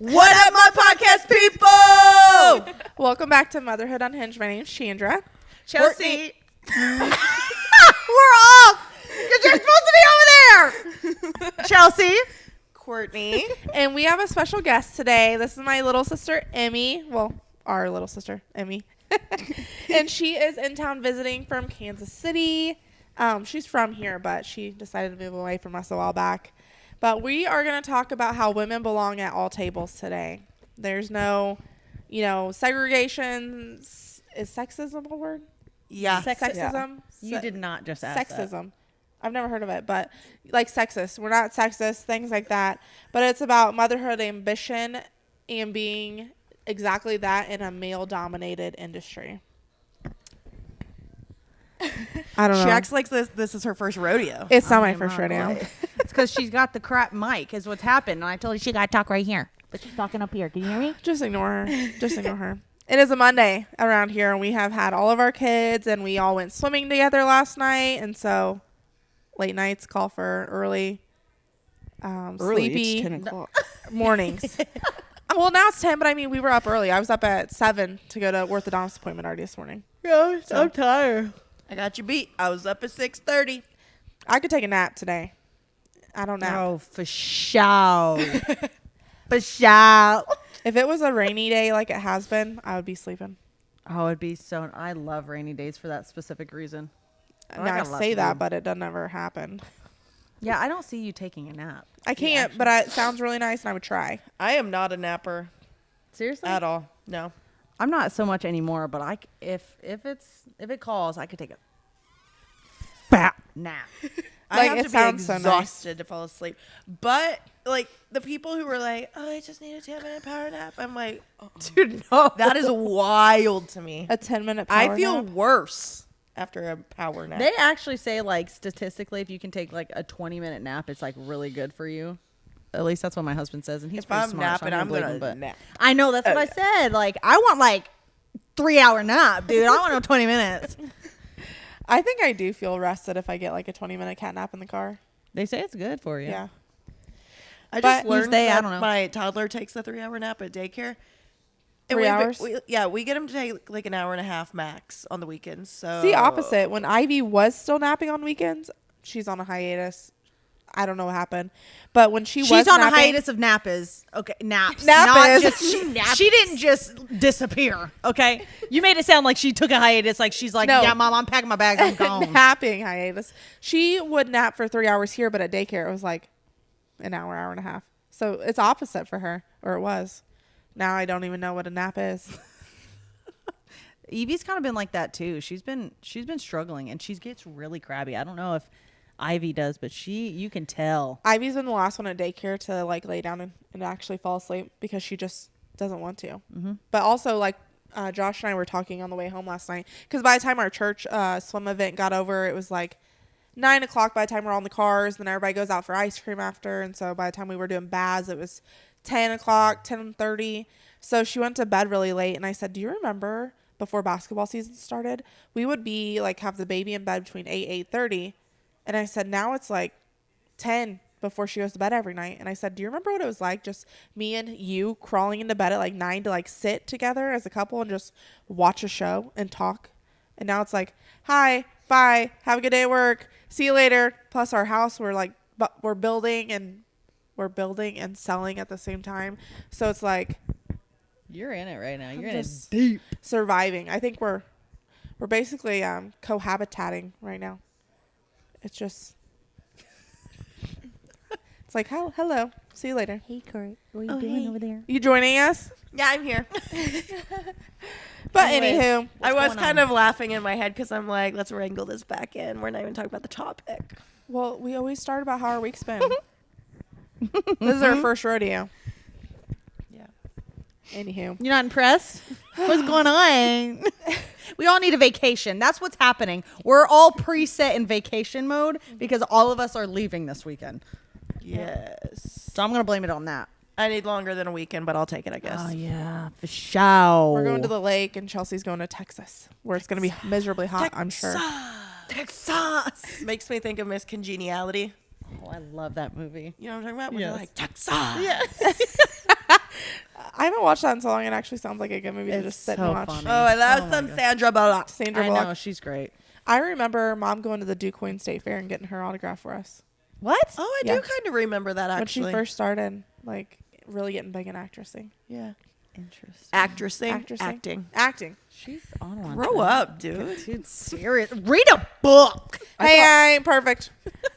What up, my podcast people? Welcome back to Motherhood Unhinged. My name's Chandra. Chelsea. We're off because you're supposed to be over there. Chelsea. Courtney. And we have a special guest today. This is my little sister, Emmy. Well, our little sister, Emmy. And she is in town visiting from Kansas City. She's from here, but she decided to move away from us a while back. But we are going to talk about how women belong at all tables today. There's no, segregation. Is sexism a word? Yeah. Sexism? You did not just ask Sexism. I've never heard of it, but like sexist. We're not sexist, things like that. But it's about motherhood ambition and being exactly that in a male-dominated industry. I don't know. She acts like this is her first rodeo. It's not my first rodeo. It's because she's got the crap mic is what's happened. And I told her she got to talk right here. But she's talking up here. Can you hear me? Just ignore her. Just ignore her. It is a Monday around here, and we have had all of our kids, and we all went swimming together last night. And so late nights call for early sleepy. It's 10 o'clock. Mornings. Well, now it's 10, but I mean, we were up early. I was up at 7 to go to orthodontist appointment already this morning. Yeah, I'm tired. I got you beat. I was up at 6:30. I could take a nap today. I don't know. Oh, for sure. For sure. If it was a rainy day like it has been, I would be sleeping. Oh, it'd be so. I love rainy days for that specific reason. Now I say that, but it doesn't ever happen. Yeah, I don't see you taking a nap. I can't, but it sounds really nice, and I would try. I am not a napper Seriously? at all. No. I'm not so much anymore, but if it calls, I could take a fat nap. I Like, have it to be sounds so nice. exhausted to fall asleep. But like the people who were like, "Oh, I just need a 10-minute power nap," I'm like, Dude, no. that is wild to me. A 10-minute power I feel nap? worse after a power nap. They actually say, like, statistically, if you can take, like, a 20-minute nap, it's, like, really good for you. At least that's what my husband says, and he's If pretty I'm smart. napping, so I'm believe gonna him, but nap. I know, that's what I said. Like, I want, like, 3-hour nap, dude. I want no 20 minutes. I think I do feel rested if I get like a 20-minute cat nap in the car. They say it's good for you. Yeah. I But just learned Tuesday, I that don't know. my toddler takes a 3-hour nap at daycare. 3 hours? We get him to take like an hour and a half max on the weekends. So It's the opposite. When Ivy was still napping on weekends, she's on a hiatus. I don't know what happened. But when she's She's on napping, a hiatus of nappers. Okay, naps. Nappers. Not just, she didn't just disappear, okay? You made it sound like she took a hiatus. Like, she's like, No. yeah, Mom, I'm packing my bags. I'm gone. napping hiatus. She would nap for 3 hours here, but at daycare it was like an hour, hour and a half. So it's opposite for her, or it was. Now I don't even know what a nap is. Evie's kind of been like that too. She's been struggling, and she gets really crabby. I don't know if Ivy does, but you can tell. Ivy's been the last one at daycare to like lay down and actually fall asleep because she just doesn't want to. Mm-hmm. But also like Josh and I were talking on the way home last night because by the time our church swim event got over, it was like 9 o'clock by the time we're all in the cars. Then everybody goes out for ice cream after. And so by the time we were doing baths, it was 10 o'clock, 10:30. So she went to bed really late. And I said, do you remember before basketball season started, we would be like have the baby in bed between 8:30. And I said, now it's like 10 before she goes to bed every night. And I said, do you remember what it was like just me and you crawling into bed at like 9 to like sit together as a couple and just watch a show and talk? And now it's like, hi, bye, have a good day at work, see you later. Plus our house, we're building and selling at the same time. So it's like You're in it right now. You're I'm in it just deep. surviving. I think we're basically cohabitating right now. It's just, it's like, hello, see you later. Hey, Kurt. What are you doing over there? You joining us? Yeah, I'm here. But Anyways, anywho, I was going kind on? of laughing in my head because I'm like, let's wrangle this back in. We're not even talking about the topic. well, we always start about how our week's been. This is our first rodeo. Yeah. Anywho, You're not impressed? What's going on? We all need a vacation. That's what's happening. We're all preset in vacation mode because all of us are leaving this weekend. Yes. So I'm going to blame it on that. I need longer than a weekend, but I'll take it, I guess. Oh, yeah. For sure. we're going to the lake, and Chelsea's going to Texas, where it's going to be miserably hot, I'm sure. Texas. Makes me think of Miss Congeniality. Oh, I love that movie. You know what I'm talking about? When Yes. they're like, Texas. Yes. I haven't watched that in so long. It actually sounds like a good movie to It's just sit so and watch. funny. Oh, I love Oh my some God. Sandra Bullock. Sandra I Bullock. know, she's great. I remember Mom going to the Duquesne State Fair and getting her autograph for us What? Oh, I Yeah. do kind of remember that actually. when she first started, like really getting big in actressing. Yeah. Interesting. Acting. Acting. She's on one. Grow up, dude. Dude, serious. Read a book. I ain't perfect.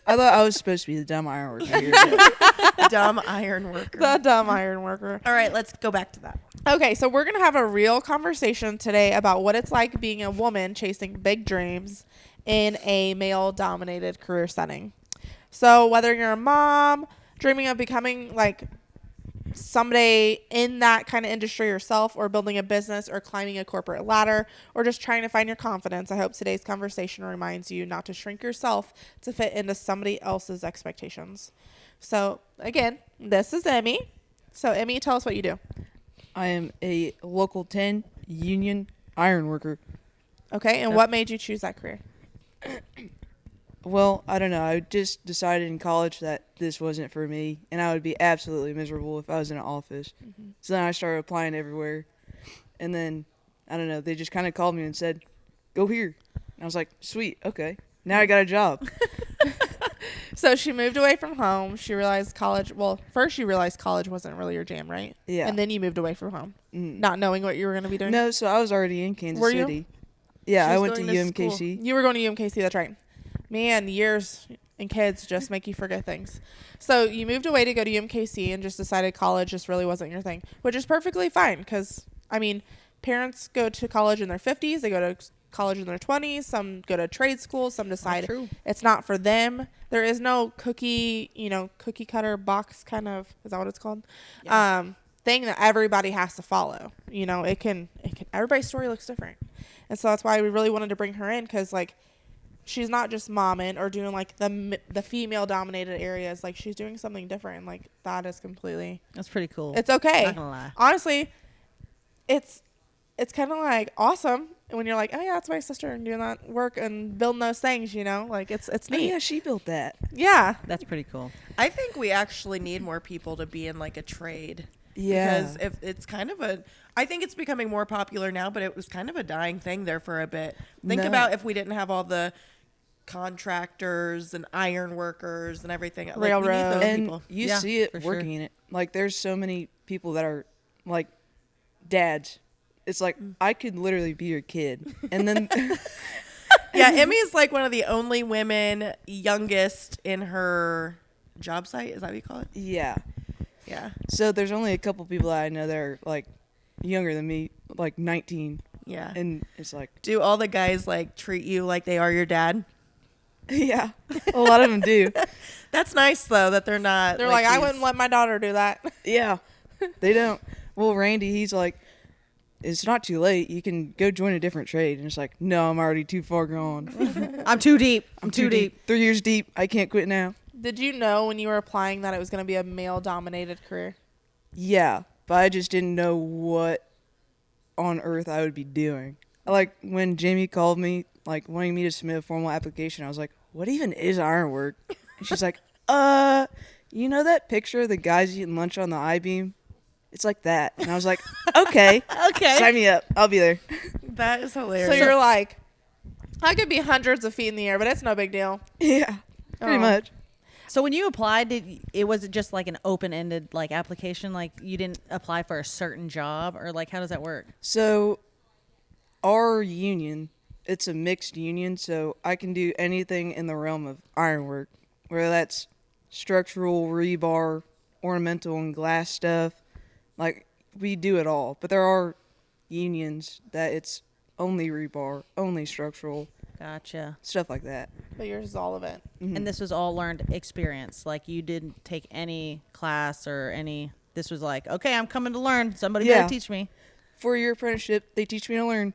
I thought I was supposed to be the dumb iron worker here. Dumb iron worker. The dumb iron worker. All right, let's go back to that. Okay, so we're going to have a real conversation today about what it's like being a woman chasing big dreams in a male-dominated career setting. So whether you're a mom, dreaming of becoming like someday in that kind of industry yourself, or building a business, or climbing a corporate ladder, or just trying to find your confidence, I hope today's conversation reminds you not to shrink yourself to fit into somebody else's expectations. So again, this is Emmy. So Emmy, tell us what you do. I am a local 10 union iron worker. Okay, and what made you choose that career? Well, I don't know. I just decided in college that this wasn't for me, and I would be absolutely miserable if I was in an office. Mm-hmm. So then I started applying everywhere, and then, I don't know, they just kind of called me and said, go here. And I was like, sweet, okay. Now I got a job. So she moved away from home. She realized college, well, first you realized college wasn't really your jam, right? Yeah. And then you moved away from home, Mm. not knowing what you were going to be doing. No, so I was already in Kansas Were you? City. Yeah, She I was went to going to UMKC. You were going to UMKC, that's right. Man, years and kids just make you forget things. So you moved away to go to UMKC and just decided college just really wasn't your thing, which is perfectly fine because, I mean, parents go to college in their 50s. They go to college in their 20s. Some go to trade school. Some decide true. it's not for them. There is no cookie cutter box kind of, is that what it's called? Yeah. Thing that everybody has to follow. You know, it can, everybody's story looks different. And so that's why we really wanted to bring her in because, like, she's not just momming or doing like the female dominated areas. Like she's doing something different. Like that is completely. That's pretty cool. It's okay. Not gonna lie. Honestly, it's kind of like awesome when you're like, oh yeah, that's my sister and doing that work and building those things. You know, like it's Oh, neat. yeah, she built that. Yeah. That's pretty cool. I think we actually need more people to be in like a trade. Yeah. Because if it's kind of I think it's becoming more popular now, but it was kind of a dying thing there for a bit. Think No. about if we didn't have all the contractors and iron workers and everything. Like, we need Railroad. those And people. you Yeah, see it for working sure. in it. Like, there's so many people that are, like, dads. It's like, I could literally be your kid. And then, Yeah, Emmy is like one of the only women youngest in her job site. Is that what you call it? yeah. Yeah. So there's only a couple people that I know that are, like, younger than me, like 19. Yeah. And it's like, Do all the guys like treat you like they are your dad? yeah, a lot of them do. That's nice though that they're not. They're like, I these- wouldn't let my daughter do that. Yeah, they don't. Well, Randy, he's like, it's not too late. You can go join a different trade. And it's like, no, I'm already too far gone. I'm too deep. I'm too deep. 3 years deep. I can't quit now. Did you know when you were applying that it was going to be a male dominated career? Yeah, but I just didn't know what on earth I would be doing. Like, when Jamie called me, like, wanting me to submit a formal application, I was like, what even is ironwork? And she's like, you know that picture of the guys eating lunch on the I-beam? It's like that. And I was like, okay. Okay. Sign me up. I'll be there. That is hilarious. So you're like, I could be hundreds of feet in the air, but it's no big deal. Yeah, pretty Oh. much. So when you applied, was it just like an open-ended like application? Like you didn't apply for a certain job, or like how does that work? So, our union, it's a mixed union, so I can do anything in the realm of ironwork, whether that's structural, rebar, ornamental, and glass stuff. Like, we do it all. But there are unions that it's only rebar, only structural, Gotcha. stuff like that. But yours is all of it. Mhm. And this was all learned experience. Like you didn't take any class or any. This was like, okay, I'm coming to learn. Somebody Yeah. better teach me. 4-year apprenticeship, they teach me to learn.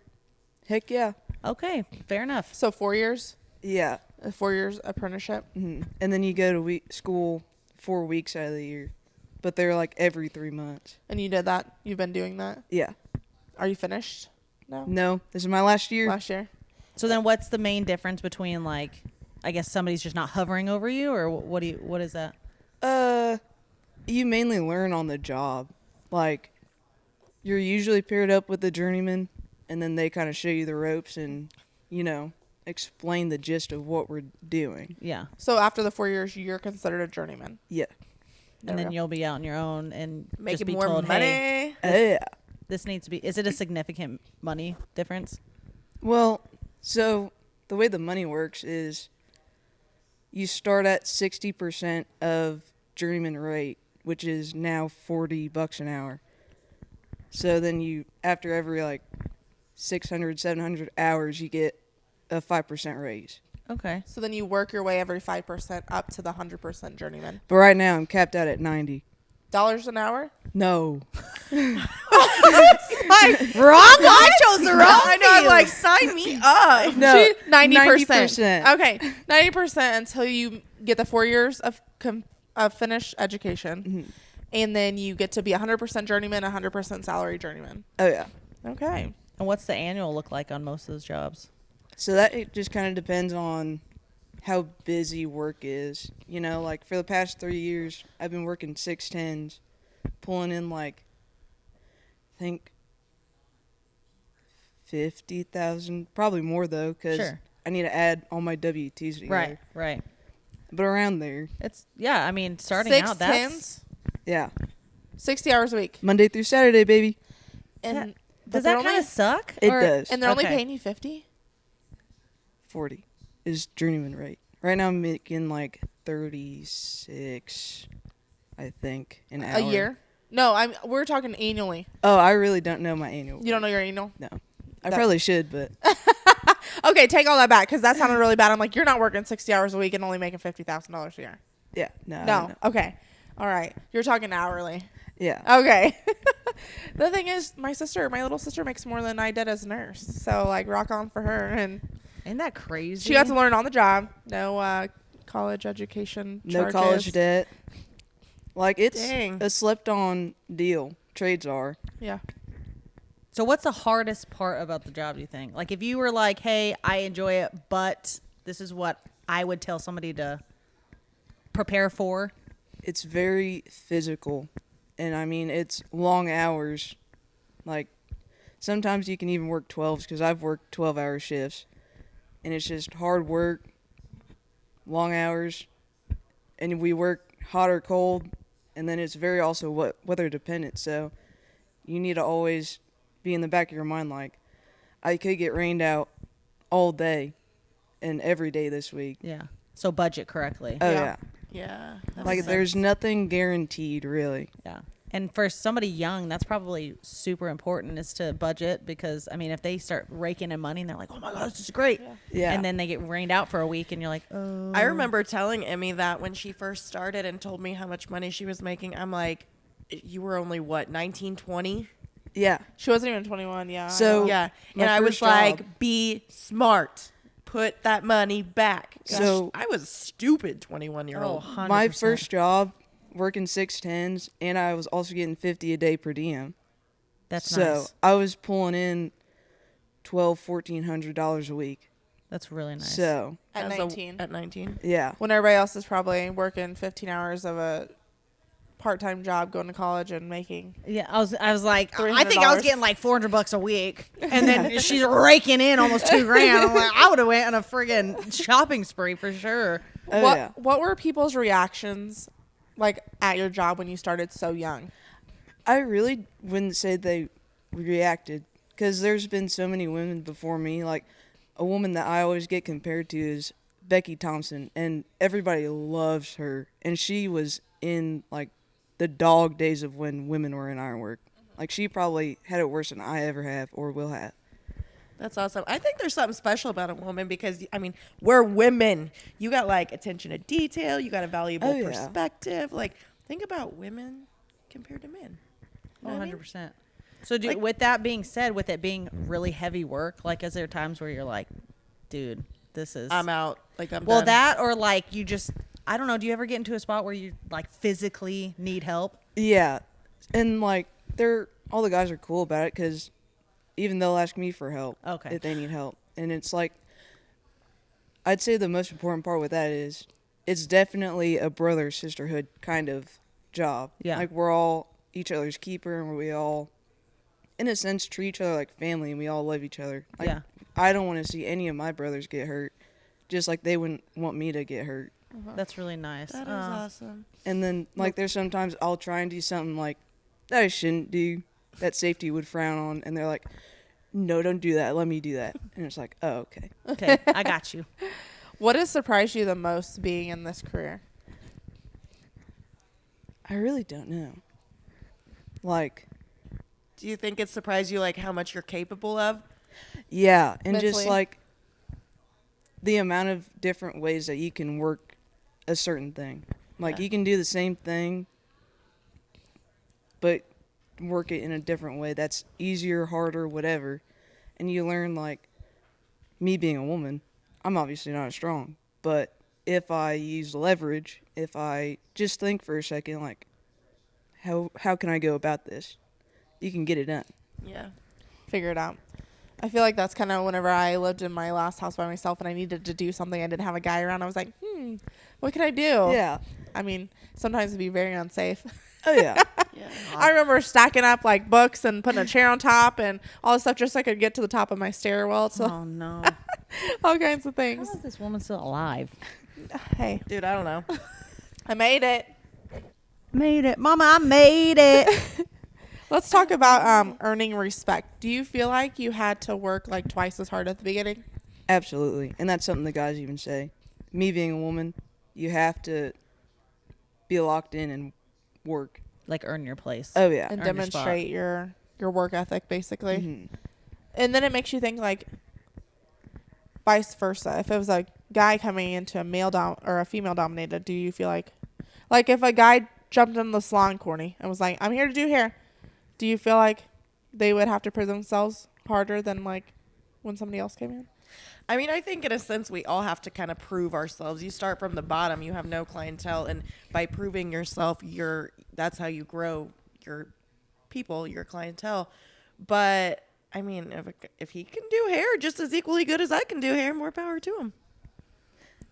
Heck yeah. Okay, fair enough. So 4 years, Yeah. a 4 years apprenticeship. And then you go to school 4 weeks out of the year. But they're like every 3 months. And you did that. You've been doing that. Yeah. Are you finished? No. No, this is my last year. Last year. So then, what's the main difference between like, I guess somebody's just not hovering over you, or what is that? You mainly learn on the job. Like, you're usually paired up with the journeyman, and then they kind of show you the ropes and, explain the gist of what we're doing. Yeah. So after the 4 years, you're considered a journeyman. Yeah. There And we then go. you'll be out on your own and just Making be more told, money. hey, Yeah. this needs to be. Is it a significant money difference? Well, so the way the money works is you start at 60% of journeyman rate, which is now $40 an hour. So then you, after every like 600, 700 hours, you get a 5% raise. Okay. So then you work your way every 5% up to the 100% journeyman. But right now I'm capped out at 90. Dollars an hour? No. Wrong. I chose the wrong. I know. I'm like, sign me up. No. 90%. Okay, 90% until you get the 4 years of finished education. Mm-hmm. And then you get to be 100% journeyman, 100% salary journeyman. Oh, yeah. Okay. And what's the annual look like on most of those jobs? So that it just kind of depends on how busy work is. Like for the past 3 years, I've been working 610s, pulling in like, I think 50,000, probably more though, because Sure. I need to add all my W-2s together. Right. But around there, It's I mean, starting Six out that's tens, yeah. 60 hours a week. Monday through Saturday, baby. And but does they're that only- kind of suck? It Or- does. And they're only Okay. paying you 50? 40 is journeyman rate. Right now I'm making like 36, I think, an hour. A year? No, we're talking annually. Oh, I really don't know my annual. You don't know your annual? No. I probably should, but Okay, take all that back because that sounded really bad. I'm like, you're not working 60 hours a week and only making $50,000 a year. yeah, no. I don't No. know. Okay. All right. You're talking hourly. Yeah. Okay. The thing is, my little sister makes more than I did as a nurse. So, like, rock on for her. And Isn't that crazy? she got to learn on the job. No college education No charges. college debt. Like, it's Dang. a slept on deal. Trades are. Yeah. So what's the hardest part about the job, do you think? Like if you were like, hey, I enjoy it, but this is what I would tell somebody to prepare for. It's very physical. And I mean, it's long hours. Like, sometimes you can even work 12s because I've worked 12-hour shifts. And it's just hard work, long hours. And we work hot or cold. And then it's very also weather dependent. So you need to always be in the back of your mind like, I could get rained out all day and every day this week. Yeah. So budget correctly. Oh, Yeah. yeah. Yeah. that Like, makes there's sense. nothing guaranteed, really. Yeah. And for somebody young, that's probably super important is to budget because, I mean, if they start raking in money and they're like, oh my God, this is great. Yeah. And then they get rained out for a week and you're like, oh. I remember telling Emmy that when she first started and told me how much money she was making. I'm like, you were only what, 19, 20? Yeah. She wasn't even 21. Yeah. I So- know. Yeah. my And I was first job- like, be smart. Put that money back. So- I was a stupid 21-year-old. 100%. My first job, working 610s, and I was also getting 50 a day per diem. That's So nice. I was pulling in $1,400 a week. That's really nice. So At As a- 19. At 19. yeah. When everybody else is probably working 15 hours of a part-time job, going to college and making. Yeah, I was like, I think I was $300. getting like $400 a week, and then she's raking in almost $2,000. I'm like, I would have went on a friggin' shopping spree for sure. Oh, what yeah. What were people's reactions like at your job when you started so young? I really wouldn't say they reacted because there's been so many women before me. Like, a woman that I always get compared to is Becky Thompson, and everybody loves her. And she was in, like, the dog days of when women were in ironwork. Like, she probably had it worse than I ever have or will have. That's awesome. I think there's something special about a woman because, I mean, we're women. You got, like, attention to detail. You got a valuable Oh, yeah. perspective. Like, think about women compared to men. You know what I mean? 100%. So, Like- with that being said, with it being really heavy work, like, is there times where you're like, dude, this is... I'm out. Like, I'm well, done. that or, like, you just... I don't know. Do you ever get into a spot where you, like, physically need help? Yeah. And, like, all the guys are cool about it because even they'll ask me for help Okay. if they need help. And it's like, I'd say the most important part with that is it's definitely a brother sisterhood kind of job. Yeah. Like, we're all each other's keeper and we all in a sense, treat each other like family, and we all love each other. Like, Yeah. I don't want to see any of my brothers get hurt, just like they wouldn't want me to get hurt. That's really nice. That is awesome. And then, like, there's sometimes I'll try and do something, like, that I shouldn't do, that safety would frown on, and they're like, no, don't do that. Let me do that. And it's like, oh, okay. Okay, I got you. What has surprised you the most being in this career? I really don't know. Like, Do you think it surprised you, like, how much you're capable of? yeah, and just, Mentally. like, the amount of different ways that you can work a certain thing. Like, Yeah. you can do the same thing, but work it in a different way that's easier, harder, whatever. And you learn, like, me being a woman, I'm obviously not as strong, but if I use leverage, if I just think for a second, like, how can I go about this? You can get it done. Yeah. Figure it out. I feel like that's kind of whenever I lived in my last house by myself and I needed to do something, I didn't have a guy around. I was like, what can I do? Yeah. I mean, sometimes it'd be very unsafe. Oh, yeah. Yeah. I remember stacking up like books and putting a chair on top and all this stuff just so I could get to the top of my stairwell. So Oh no. all kinds of How things. is this woman still alive? Hey, Dude, I don't know. I made it. Made it. Mama, I made it. Let's talk about earning respect. Do you feel like you had to work like twice as hard at the beginning? Absolutely. And that's something the guys even say. Me being a woman, you have to be locked in and work. Like earn your place. Oh, yeah. And Earn your spot. demonstrate your work ethic, basically. Mhm. And then it makes you think like vice versa. If it was a guy coming into a female dominated, do you feel like if a guy jumped in the salon corny and was like, I'm here to do hair, do you feel like they would have to prove themselves harder than like when somebody else came in? I mean, I think in a sense we all have to kind of prove ourselves. You start from the bottom, you have no clientele, and by proving yourself, that's how you grow your people, your clientele. But I mean, if he can do hair just as equally good as I can do hair, more power to him.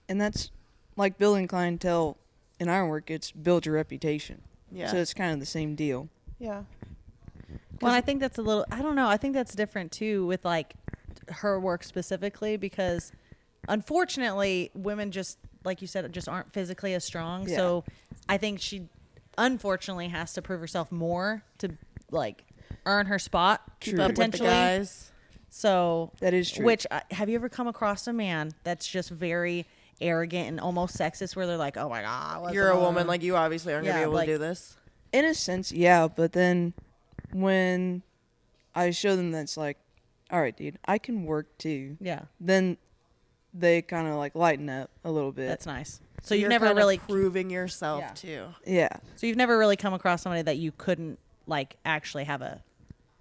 And that's like building clientele in our work, it's build your reputation. Yeah. So it's kind of the same deal. Yeah. Well, I think that's a little, I don't know. I think that's different too with like her work specifically because unfortunately women just, like you said, just aren't physically as strong. Yeah. So I think she unfortunately has to prove herself more to like earn her spot Keep up with the potentially. guys. So That is true. Which have you ever come across a man that's just very arrogant and almost sexist where they're like, oh my God, what's You're a going woman, on?" like you obviously aren't gonna Yeah, be able like- to do this. In a sense, yeah. But then when I show them that's like, all right, dude, I can work too. Yeah, Then they kind of like lighten up a little bit. that's nice. So You're you've never kinda really proving yourself Yeah. too. Yeah. So you've never really come across somebody that you couldn't like actually have a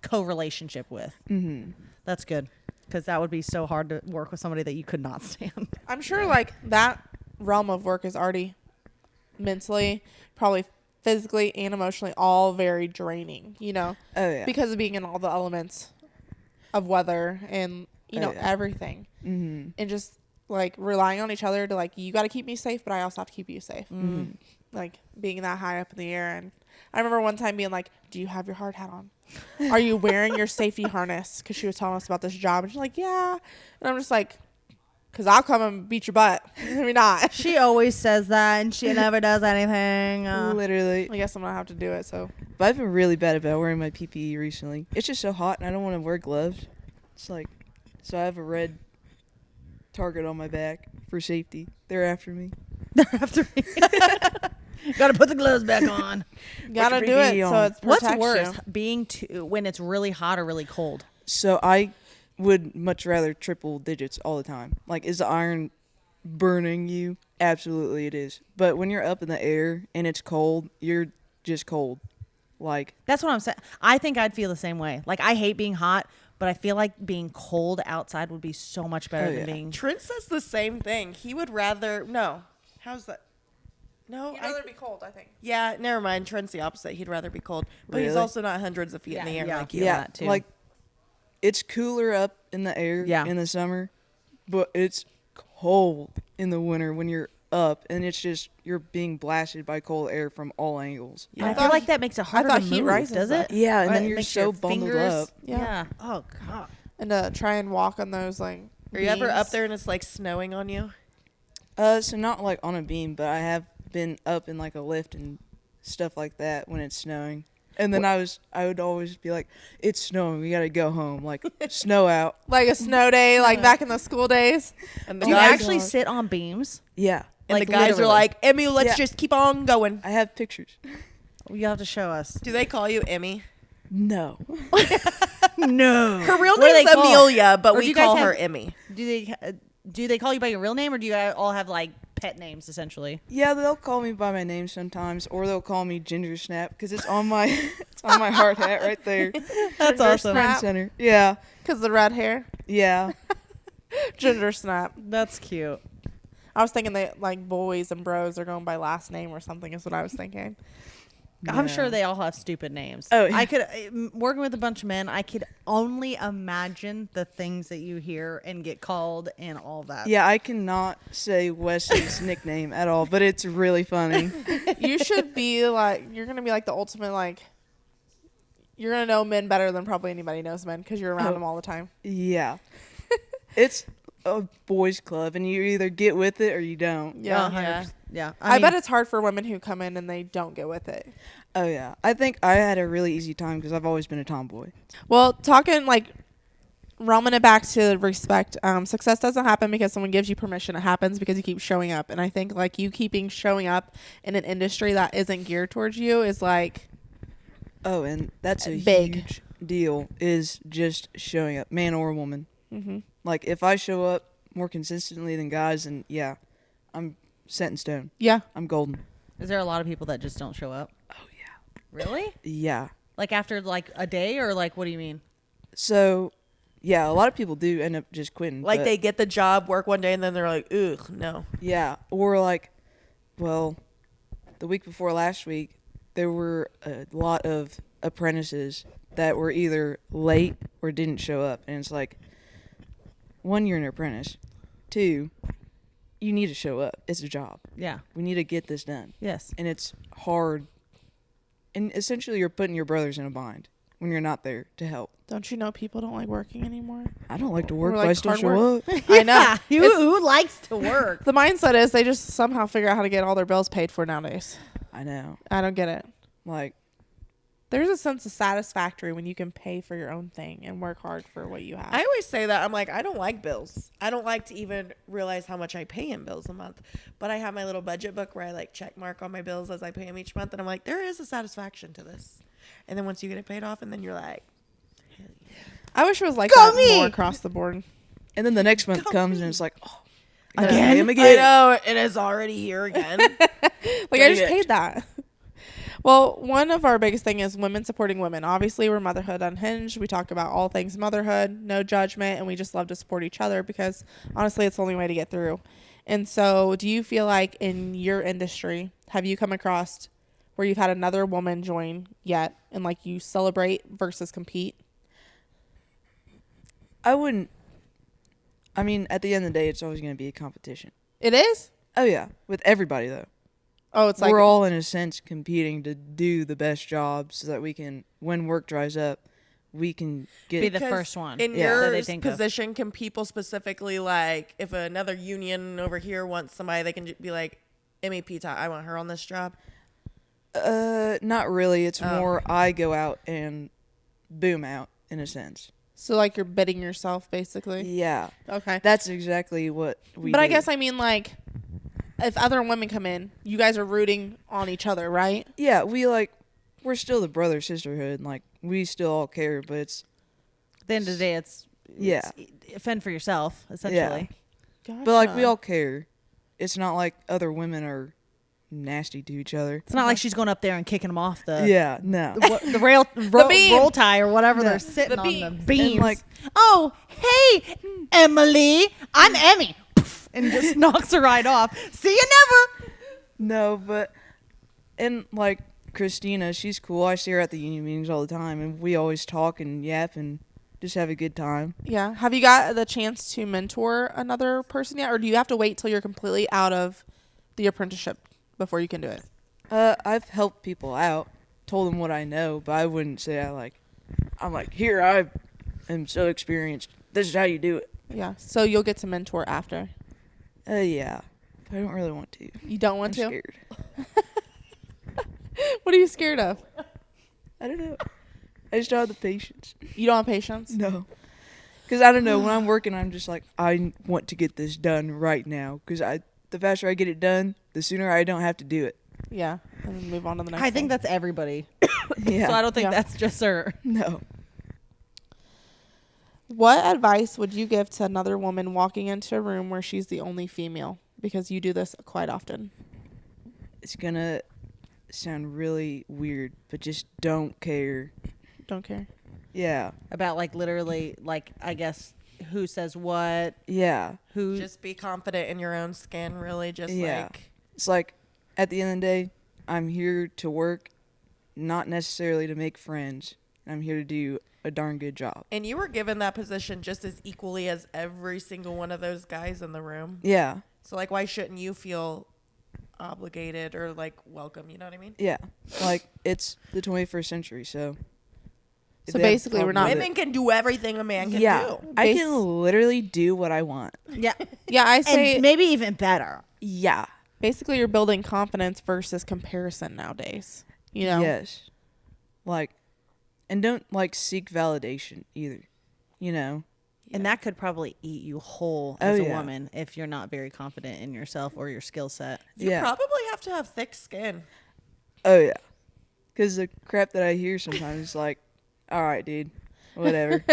co-relationship with. Mm-hmm. That's good because that would be so hard to work with somebody that you could not stand. I'm sure like that realm of work is already mentally, probably physically and emotionally all very draining, you know, Oh, yeah. because of being in all the elements of weather and, you know, Yeah. everything. Mm-hmm. And just like relying on each other to like, you got to keep me safe, but I also have to keep you safe. Mm-hmm. Like being that high up in the air. And I remember one time being like, do you have your hard hat on? Are you wearing your safety harness? Because she was telling us about this job. And she's like, yeah. And I'm just like, because I'll come and beat your butt. Maybe not. She always says that, and she never does anything. Literally. I guess I'm going to have to do it. So But I've been really bad about wearing my PPE recently. It's just so hot, and I don't want to wear gloves. It's like, so I have a red target on my back for safety. They're after me. After me. Got to put the gloves back on. got to your do it PPE so on. it's What's protects worse, you. being when it's really hot or really cold? So I would much rather triple digits all the time. Like, is the iron burning you? Absolutely it is. But when you're up in the air and it's cold, you're just cold. Like, That's what I'm saying. I think I'd feel the same way. Like I hate being hot, but I feel like being cold outside would be so much better Oh, than yeah. being. Trent says the same thing. He would rather how's that? No, You'd rather be cold, I think. yeah, never mind. Trent's the opposite. He'd rather be cold, but he's Really? also not hundreds of feet in the air yeah. like you. Yeah. that too. like, it's cooler up in the air Yeah. in the summer, but it's cold in the winter when you're up, and it's just you're being blasted by cold air from all angles. And I thought feel like he- that makes it harder thought to heat move, rises does that. it? Yeah, and Or then it you're makes so your bundled fingers- up. Yeah. Oh god. And to try and walk on those like. Are you ever beams. up there and it's like snowing on you? So not like on a beam, but I have been up in like a lift and stuff like that when it's snowing. And then I would always be like, it's snowing, we gotta go home. Like, snow out. Like a snow day, like back in the school days? And the Do you guys, actually sit on beams? Yeah, and like, the guys are literally? like, Emmy, let's Yeah. just keep on going. I have pictures. You have to show us. Do they call you Emmy? No. No. Her real What do name's they call her? Amelia, but Or do we you guys call have- her Emmy. Do they call you by your real name, or do you guys all have like pet names essentially? Yeah, they'll call me by my name sometimes, or they'll call me Ginger Snap because it's on my it's on my hard hat right there. That's Ginger awesome. Snap. Front center. Yeah, Because the red hair. yeah. Ginger Snap. That's cute. I was thinking that like boys and bros are going by last name or something is what I was thinking. I'm No. sure they all have stupid names. Oh, I could working with a bunch of men. I could only imagine the things that you hear and get called and all that. Yeah, I cannot say Wesley's nickname at all, but it's really funny. You should be like, you're going to be like the ultimate, like, you're going to know men better than probably anybody knows men because you're around Oh. them all the time. Yeah. It's a boys' club, and you either get with it or you don't. Yeah. 100%. Yeah. I bet it's hard for women who come in and they don't get with it. Oh, yeah. I think I had a really easy time because I've always been a tomboy. Well, talking like roaming it back to respect, success doesn't happen because someone gives you permission. It happens because you keep showing up. And I think like you keeping showing up in an industry that isn't geared towards you is like Oh, and that's a Big. huge deal, is just showing up, man or woman. mm-hmm. Like, if I show up more consistently than guys, then yeah, I'm set in stone. Yeah. I'm golden. Is there a lot of people that just don't show up? Oh, yeah. Really? Yeah. Like after like a day, or like what do you mean? So, yeah, a lot of people do end up just quitting. Like but- they get the job, work one day, and then they're like, ugh, no. Yeah, or like, well, the week before last week, there were a lot of apprentices that were either late or didn't show up. And it's like, one, you're an apprentice. Two, you need to show up. It's a job. Yeah. We need to get this done. Yes. And it's hard. And essentially, you're putting your brothers in a bind when you're not there to help. Don't you know people don't like working anymore? I don't like to work, Or, but like, I still hard show up. I know. Yeah. It's- Who likes to work? The mindset is they just somehow figure out how to get all their bills paid for nowadays. I know. I don't get it. Like, There's a sense of satisfactory when you can pay for your own thing and work hard for what you have. I always say that. I'm like, I don't like bills. I don't like to even realize how much I pay in bills a month. But I have my little budget book where I like check mark on my bills as I pay them each month. And I'm like, there is a satisfaction to this. And then once you get it paid off, and then you're like, I wish it was like Go that me! more across the board. and then the next month comes and it's like, oh, Again? I am I again. know, it is already here again. Like I just paid that. Well, one of our biggest thing is women supporting women. Obviously, we're Motherhood Unhinged. We talk about all things motherhood, no judgment, and we just love to support each other because honestly, it's the only way to get through. And so, do you feel like in your industry, have you come across where you've had another woman join yet and like you celebrate versus compete? I wouldn't. I mean, at the end of the day, it's always going to be a competition. It is? Oh, yeah. With everybody, though. Oh, it's like We're all, in a sense, competing to do the best job so that we can, when work dries up, we can get. Be the Because first one. In Yeah. that your they think of. position, can people specifically, like, if another union over here wants somebody, they can be like, Emmy Pita, I want her on this job? Not really. It's Oh. more I go out and boom out, in a sense. so like you're bidding yourself basically. Yeah. Okay. That's exactly what we But I do. guess I mean like if other women come in, you guys are rooting on each other, right? Yeah, we're still the brother sisterhood. Like, we still all care, but it's. At the end of the day, it's fend for yourself essentially. But, like, we all care. It's not like other women are nasty to each other. It's not like she's going up there and kicking them off the Yeah, no. the roll tie or whatever No. they're sitting The on the beams. beams. And, like- oh, hey, Emily, I'm Emmy, Poof, and just knocks her right off. See you never. No, but. And, like, Christina, she's cool. I see her at the union meetings all the time, and we always talk and yap and just have a good time. Yeah. Have you got the chance to mentor another person yet, or do you have to wait till you're completely out of the apprenticeship before you can do it? I've helped people out, told them what I know, but I wouldn't say I'm like, here, I am so experienced. This is how you do it. Yeah. So you'll get to mentor after. Yeah. But I don't really want to. You don't want I'm to? scared. What are you scared of? I don't know. I just don't have the patience. You don't have patience? No. Because I don't know, when I'm working, I'm just like, I want to get this done right now. Because the faster I get it done, the sooner I don't have to do it. Yeah. And then move on to the next I think thing. that's everybody. Yeah. So I don't think Yeah. that's just her. No. What advice would you give to another woman walking into a room where she's the only female? Because you do this quite often. It's going to sound really weird, but just don't care. Don't care. Yeah. About like literally like I guess who says what, Yeah. who Just be confident in your own skin, really. Just Yeah. like, It's like, at the end of the day, I'm here to work, not necessarily to make friends. I'm here to do a darn good job. and you were given that position just as equally as every single one of those guys in the room. Yeah. So, like, why shouldn't you feel obligated or, like, welcome? You know what I mean? Yeah. Like, it's the 21st century, so. if So they have a basically, we're problem not- with Women can do everything a man it- can yeah. do. I Bas- can literally do what I want. yeah, Yeah, I say and maybe even better. Yeah. basically you're building confidence versus comparison nowadays. You know? Yes. Like, and don't, like, seek validation either. You know? And that could probably eat you whole Oh, as a yeah. woman if you're not very confident in yourself or your skill set. You Yeah. probably have to have thick skin. Oh, yeah. Because the crap that I hear sometimes is like, all right, dude. Whatever.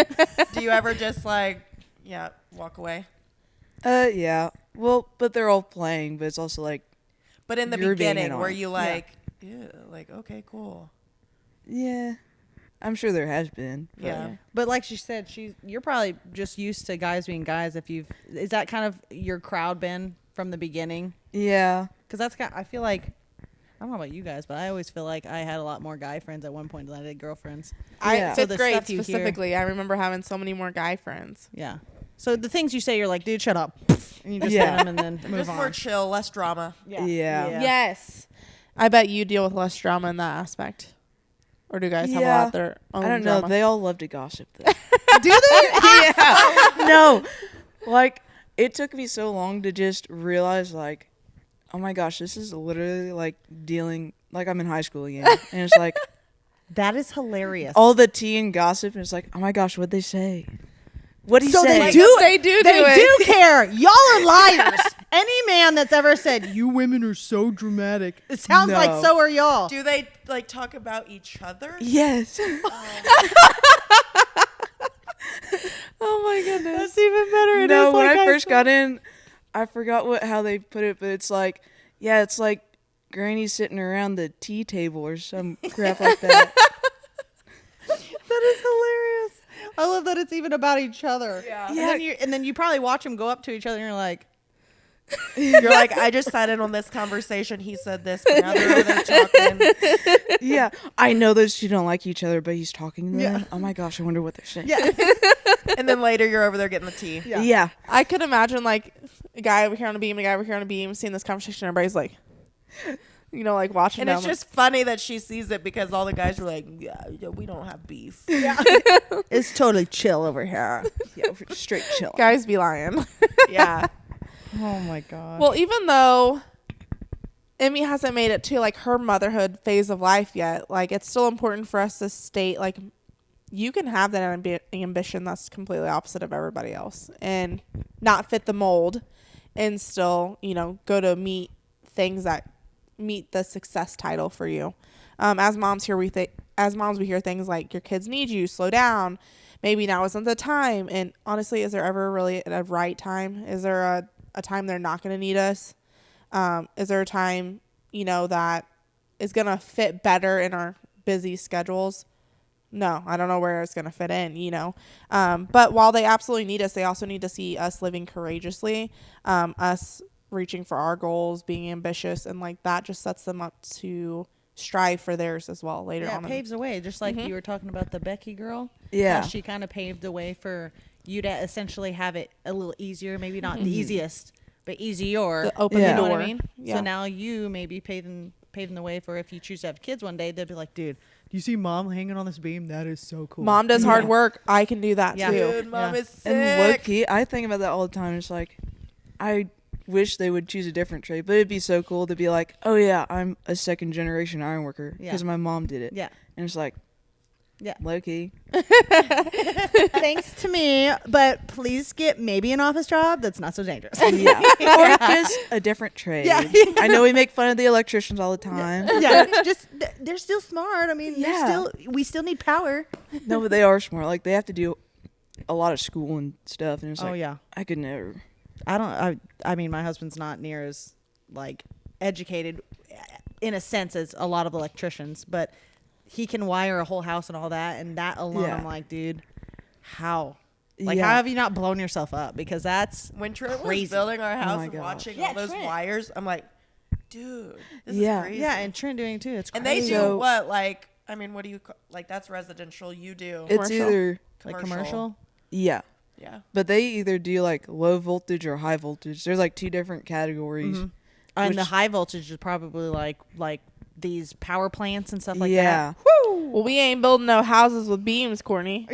Do you ever just, like, walk away? Yeah. Well, but they're all playing, but it's also like, But in the You're being beginning, were annoying. you like, yeah, like, okay, cool. yeah. I'm sure there has been. But Yeah. But like she said, you're probably just used to guys being guys. Is that kind of your crowd been from the beginning? Yeah. Because I feel like, I don't know about you guys, but I always feel like I had a lot more guy friends at one point than I did girlfriends. Yeah. I So fifth the grade stuff you hear- specifically, I remember having so many more guy friends. Yeah. So the things you say, you're like, dude, shut up. And you just Yeah. hit them and then move Just on. more chill, less drama. Yeah. Yes. I bet you deal with less drama in that aspect. Or do guys have a lot Yeah. of their own I don't know. drama? They all love to gossip, though. do they? yeah. No. Like, it took me so long to just realize, like, oh my gosh, this is literally like dealing, like I'm in high school again. And it's like, That is hilarious. all the tea and gossip, and it's like, oh my gosh, what'd they say? What'd he So say? they do They do They it. do care. Y'all are liars. Any man that's ever said, you women are so dramatic. It sounds No. like so are y'all. Do they, like, talk about each other? Yes. Oh my goodness. That's even better. No, when I first got in, I forgot how they put it, but it's like, yeah, it's like Granny sitting around the tea table or some crap like that. That is hilarious. I love that it's even about each other. Yeah. And then you probably watch them go up to each other and you're like, You're like, I just sat in on this conversation. He said this, but now they're over there talking. Yeah, I know those two don't like each other, but he's talking to them. Oh my gosh, I wonder what they're saying. yeah. And then later you're over there getting the tea. Yeah. I could imagine like a guy over here on a beam, a guy over here on a beam, seeing this conversation. Everybody's like, you know, like watching. And them. it's just funny that she sees it because all the guys are like, yeah, we don't have beef. It's totally chill over here. Yeah, we're straight chill. guys be lying. Yeah. Oh my God. Well, even though Emmy hasn't made it to like her motherhood phase of life yet, like it's still important for us to state like you can have that ambition that's completely opposite of everybody else and not fit the mold and still, you know, go to meet things that meet the success title for you. As moms here, we hear things like your kids need you, slow down. Maybe now isn't the time. And honestly, is there ever really a right time? Is there a time they're not going to need us? Is there a time, you know, that is going to fit better in our busy schedules? No, I don't know where it's going to fit in, you know. But while they absolutely need us, they also need to see us living courageously, us reaching for our goals, being ambitious, and like that just sets them up to strive for theirs as well later Yeah, on. it paves the way. Just like you were talking about the Becky girl. Yeah. How she kind of paved the way for you to essentially have it a little easier. Maybe not the easiest, but easier. Open Yeah. the You know door. what I mean? Yeah. So now you may be paving the way for if you choose to have kids one day, they'll be like, dude, do you see mom hanging on this beam? That is so cool. Mom does hard Yeah. work. I can do that Yeah. too. Dude, mom Yeah. is sick. And low key, I think about that all the time. It's like, I wish they would choose a different trade, but it'd be so cool to be like, oh yeah, I'm a second generation iron worker Yeah. because my mom did it. Yeah. And it's like, Yeah. low key. Thanks to me, but please get maybe an office job that's not so dangerous. Yeah. Or just a different trade. Yeah. I know we make fun of the electricians all the time. Yeah, it's just they're still smart. I mean, Yeah. we still need power. No, but they are smart. Like, they have to do a lot of school and stuff. And it's like, yeah. I could never. I mean, my husband's not near as like educated in a sense as a lot of electricians, but he can wire a whole house and all that, and that alone, Yeah. I'm like, dude, how? Like, Yeah. how have you not blown yourself up? Because that's When Trent crazy. was building our house my and gosh. watching Yeah, all those Trent. wires, I'm like, dude, this Yeah. is crazy. yeah, and Trent doing it too. It's And crazy. they do So- what? Like, I mean, what do you like? That's residential. You do. It's Commercial. either, like commercial. yeah. Yeah. But they either do like low voltage or high voltage. There's like 2 different categories. Mhm. And the Which- high voltage is probably like these power plants and stuff like yeah. Well, we ain't building no houses with beams, Courtney.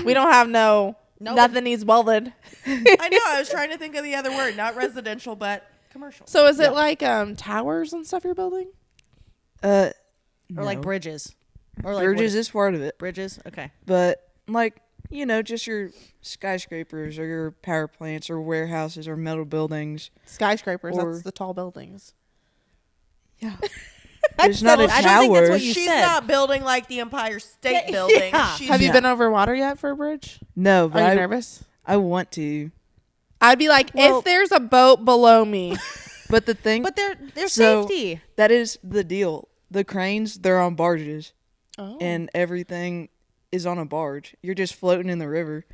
We don't have Nope. nothing needs welded. I know. I was trying to think of the other word, not residential, but commercial. So is it like towers and stuff you're building? that, or like No. bridges, or like Bridges is part of it. bridges. Okay. But like, you know, just your skyscrapers or your power plants or warehouses or metal buildings. Skyscrapers. Or- That's the tall buildings. Yeah. There's not a I don't think that's tower. what you She's said. not building like the Empire State Building. Yeah. She's Have you Yeah. been over water yet for a bridge? No, Are but you nervous? I want to. I'd be like, Well- if there's a boat below me, But the thing, But they're So- safety. that is the deal. The cranes, they're on barges oh. and everything is on a barge. You're just floating in the river.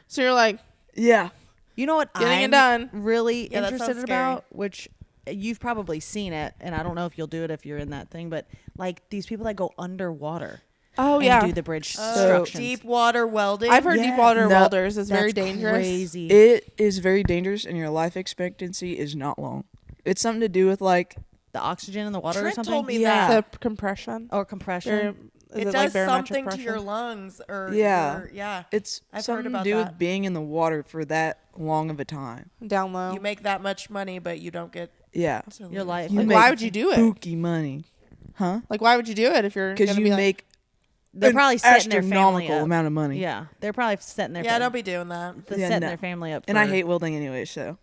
so you're like, Yeah. You know what Getting it I'm done. really Yeah, that interested sounds about, which you've probably seen it, and I don't know if you'll do it if you're in that thing, but like these people that go underwater oh and yeah, do the bridge Oh, constructions. deep water welding. I've heard Yeah. deep water No, welders is very That's dangerous. Crazy. It is very dangerous and your life expectancy is not long. It's something to do with like, The oxygen in the water or Trent something. told me Yeah. that. The compression. Or Or compression. is It like does barometric something pressure? to your lungs or Yeah. yeah. it's I've heard something to about do that. with being in the water for that long of a time. down low. You make that much money, but you don't get Yeah. to Your live. life. You Like, make why would you do it? Spooky money. Huh? Like, why would you do it if you're Because gonna you be like, make They're an probably setting their family astronomical up. amount of money. Yeah, they're probably setting their Yeah, don't be doing that. Yeah, setting no. their family up. And I for- hate welding anyway, so.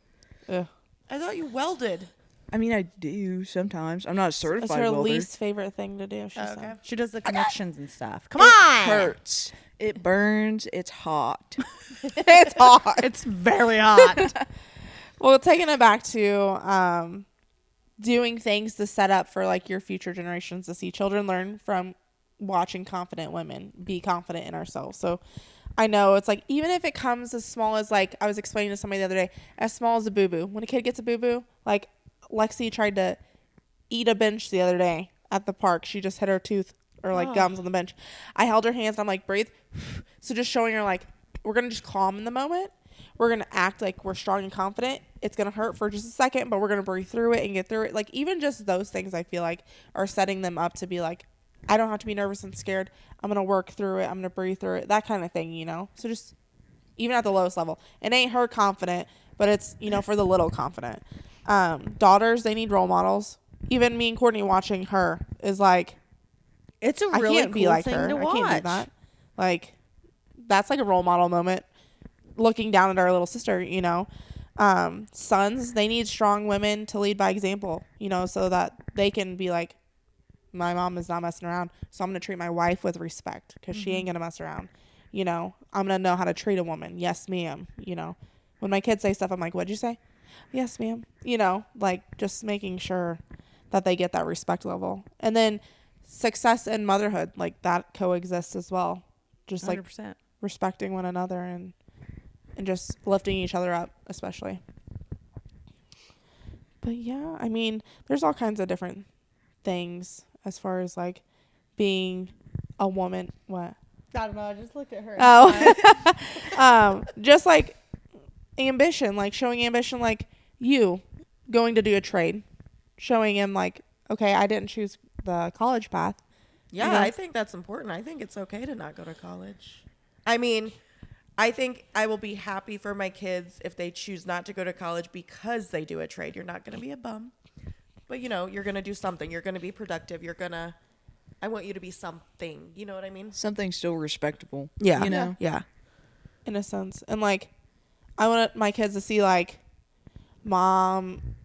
Ugh. I thought you welded. I mean, I do sometimes. I'm not a That's certified her welder. least favorite thing to do. She Oh, said. okay. She does the connections and stuff. Come It on, hurts. It burns. It's hot. It's hot. it's very hot. Well, taking it back to doing things to set up for like your future generations to see children learn from watching confident women be confident in ourselves. So I know it's like, even if it comes as small as, like I was explaining to somebody the other day, as small as a boo-boo. When a kid gets a boo-boo, like Lexi tried to eat a bench the other day at the park. She just hit her tooth or like gums on the bench. I held her hands and I'm like, breathe. So just showing her like, we're going to just calm in the moment. We're going to act like we're strong and confident. It's going to hurt for just a second, but we're going to breathe through it and get through it. Like, even just those things, I feel like, are setting them up to be like, I don't have to be nervous and scared. I'm going to work through it. I'm going to breathe through it. That kind of thing, you know? So just, even at the lowest level. It ain't her confident, but it's, you know, for the little confident. Daughters, they need role models. Even me and Courtney watching her is like, It's a I really can't cool be like thing her. to I watch. can't do that. Like, that's like a role model moment. Looking down at our little sister, you know. Sons, they need strong women to lead by example, you know, so that they can be like, my mom is not messing around, so I'm going to treat my wife with respect because she ain't going to mess around. You know, I'm going to know how to treat a woman. Yes, ma'am. You know, when my kids say stuff, I'm like, what'd you say? Yes, ma'am. You know, like just making sure that they get that respect level. And then success and motherhood, like that coexists as well. Just like 100%. respecting one another and just lifting each other up, especially. But yeah, I mean, there's all kinds of different things as far as like being a woman. What? I don't know. I just looked at her. Oh, just like ambition, like showing ambition, like you going to do a trade, showing him like, okay, I didn't choose the college path. Yeah, You know? I think that's important. I think it's okay to not go to college. I mean, I think I will be happy for my kids if they choose not to go to college because they do a trade. You're not going to be a bum. But, you know, you're going to do something. You're going to be productive. I want you to be something. You know what I mean? Something still respectable. Yeah. You know? Yeah. In a sense. And like, I want my kids to see like mom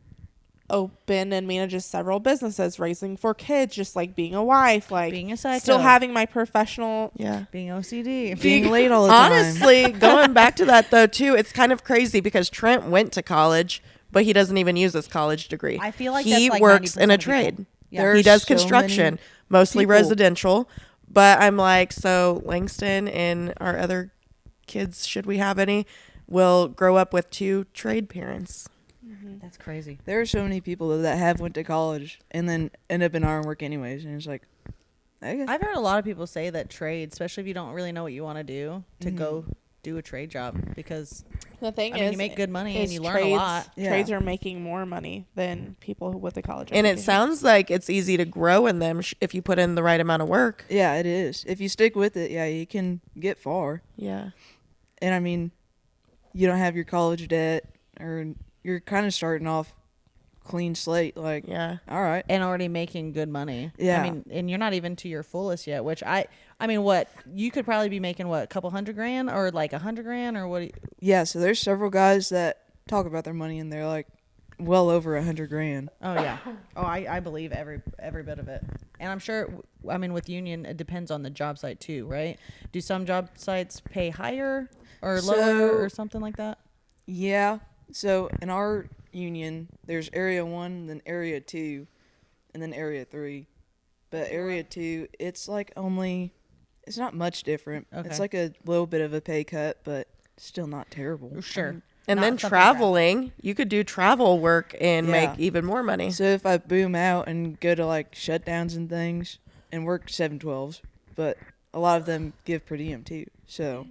open and manages several businesses, raising 4 kids, just like being a wife, like Being a psycho. still having my professional. Yeah. Being OCD. Being late all the time. Honestly, going back to that though too, it's kind of crazy because Trent went to college, but he doesn't even use his college degree. I feel like he that's like works 90% in a of people. trade. Yeah. There He are does so construction, many mostly people. residential. But I'm like, so Langston and our other kids, should we have any, will grow up with 2 trade parents. That's crazy. There are so many people that have went to college and then end up in ironwork anyways, and it's like, okay. I've heard a lot of people say that trade, especially if you don't really know what you want to do, to Mhm. go do a trade job because The thing I is, mean, you make good money and is you learn a lot. Yeah. Trades are making more money than people with a college And it education. sounds like it's easy to grow in them if you put in the right amount of work. Yeah, it is. If you stick with it, yeah, you can get far. Yeah. And I mean, you don't have your college debt, or you're kind of starting off clean slate. Like, Yeah. all right. And already making good money. Yeah. I mean, and you're not even to your fullest yet, which I mean, what you could probably be making what, a couple $100,000 or like $100,000 or what? Yeah, so there's several guys that talk about their money and they're like well over $100,000. Oh yeah. Oh, I believe every bit of it. And I'm sure, I mean, with union, it depends on the job site too, right? Do some job sites pay higher or lower So- or something like that? Yeah. So in our union, there's Area 1, then Area 2, and then Area 3. But Area 2, it's like it's not much different. Okay. It's like a little bit of a pay cut, but still not terrible. Sure. And Not then something traveling, you could do travel work and Yeah. make even more money. So if I boom out and go to like shutdowns and things and work 7/12s, but a lot of them give per diem too. So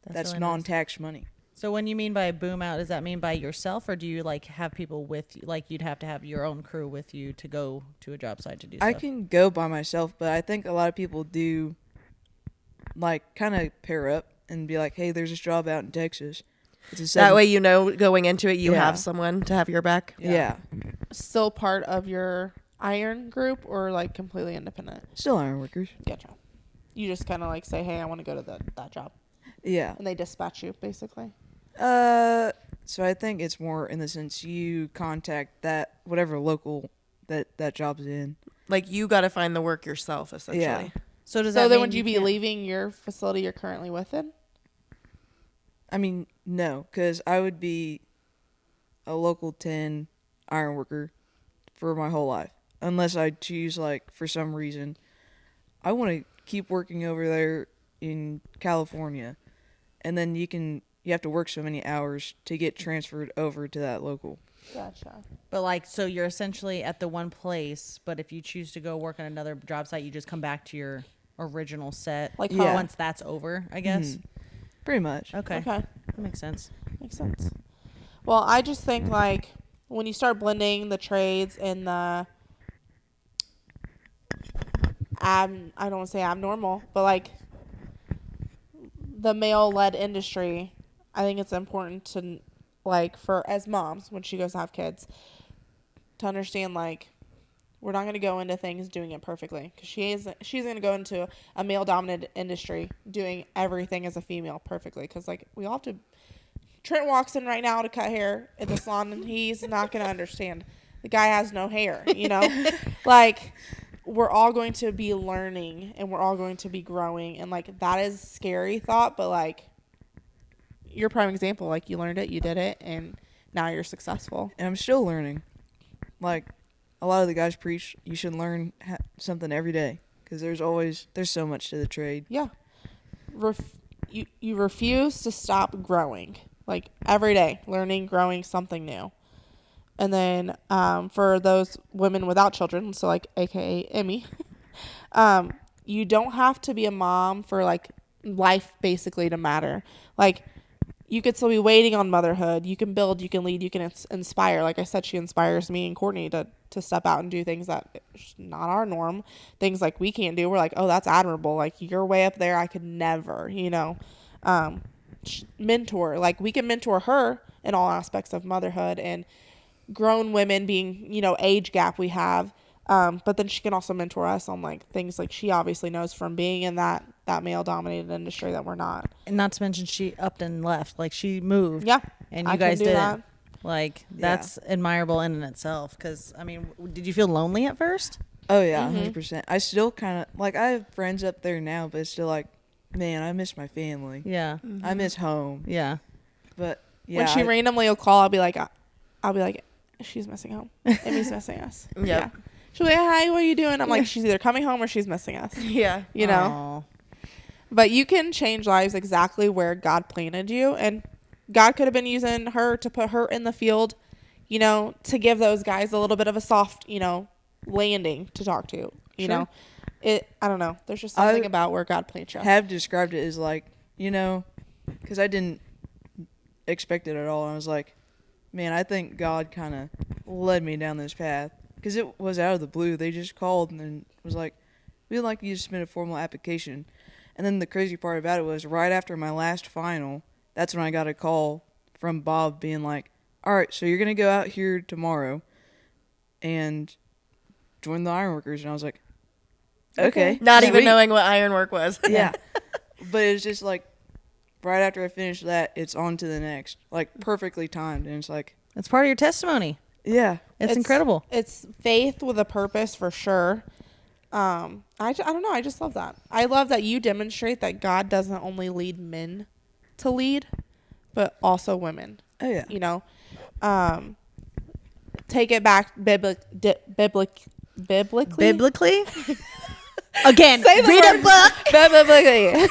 that's really nice. non-tax money. So when you mean by boom out, does that mean by yourself or do you like have people with you? Like you'd have to have your own crew with you to go to a job site to do I stuff? can go by myself, but I think a lot of people do like kind of pair up and be like, hey, there's this job out in Texas. It's a That seven- way, you know, going into it, you Yeah. have someone to have your back. Yeah. still part of your iron group or like completely independent. Still iron workers. Gotcha. You just kind of like say, hey, I want to go to that job, Yeah. and they dispatch you basically. So I think it's more in the sense you contact that whatever local that job's in. Like, you got to find the work yourself, essentially. Yeah. So does So that then mean would you be can't- leaving your facility you're currently within? I mean, no, because I would be a local 10 iron worker for my whole life. Unless I choose, like, for some reason, I want to keep working over there in California. And then you have to work so many hours to get transferred over to that local. Gotcha. But like, so you're essentially at the one place, but if you choose to go work on another job site, you just come back to your original set. Like Yeah. home. Once that's over, I guess. Mhm. Pretty much. Okay. Okay. That makes sense. Makes sense. Well, I just think like when you start blending the trades and the I don't want to say abnormal, but like the male-led industry, I think it's important to like for as moms when she goes to have kids to understand like we're not going to go into things doing it perfectly because she's going to go into a male-dominated industry doing everything as a female perfectly because like we all have to. Trent walks in right now to cut hair at the salon, and he's not going to understand. The guy has no hair, you know? Like, we're all going to be learning, and we're all going to be growing, and, like, that is a scary thought, but, like, you're a prime example. Like, you learned it, you did it, and now you're successful. And I'm still learning. Like, a lot of the guys preach you should learn something every day. Because there's so much to the trade. Yeah. You refuse to stop growing. Like, every day, learning, growing something new. And then for those women without children, so like AKA Emmy, you don't have to be a mom for like life basically to matter. Like you could still be waiting on motherhood. You can build, you can lead, you can inspire. Like I said, she inspires me and Courtney to step out and do things that is not our norm. Things like we can't do. We're like, oh, that's admirable. Like you're way up there. I could never, mentor. Like we can mentor her in all aspects of motherhood and grown women being, age gap we have. But then she can also mentor us on like things like she obviously knows from being in that male dominated industry that we're not. And not to mention she upped and left. Like she moved. Yeah. And you I guys can do didn't. that. Like that's admirable in itself. Because I mean, did you feel lonely at first? Oh yeah, 100%. I still kind of like I have friends up there now, but it's still like, man, I miss my family. Yeah. I miss home. Yeah. But yeah, When she randomly will call, I'll be like, she's missing home. Amy's missing us. Yep. Yeah. She'll be like, hi, what are you doing? I'm like, she's either coming home or she's missing us. Yeah. Aw. But you can change lives exactly where God planted you. And God could have been using her to put her in the field, to give those guys a little bit of a soft, landing to talk to, you know. I don't know. There's just something about where God planted you. have described it as like, because I didn't expect it at all. I was like, man, I think God kind of led me down this path because it was out of the blue. They just called and then was like, we'd like you to submit a formal application. And then the crazy part about it was right after my last final, that's when I got a call from Bob being like, all right, so you're going to go out here tomorrow and join the ironworkers. And I was like, okay. Not sweet. even knowing what ironwork was. Yeah. But it's just like right after I finished that, it's on to the next. Like perfectly timed. And it's like, It's part of your testimony. yeah. It's incredible. It's faith with a purpose for sure. I don't know. I just love that. I love that you demonstrate that God doesn't only lead men to lead, but also women. Oh, yeah. Take it back biblically. Biblically? Again, Say the read word. a book. Biblically.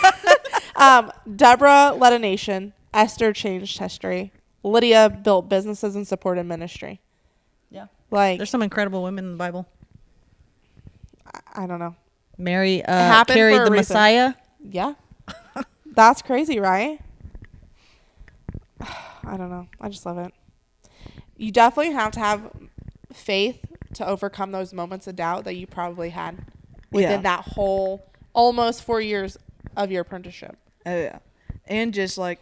Deborah led a nation. Esther changed history. Lydia built businesses and supported ministry. Yeah. Like, There's some incredible women in the Bible. I don't know. Mary happened carried for a the reason. Messiah. Yeah. That's crazy, right? I don't know. I just love it. You definitely have to have faith to overcome those moments of doubt that you probably had within that whole almost 4 years of your apprenticeship. Oh, yeah. And just like,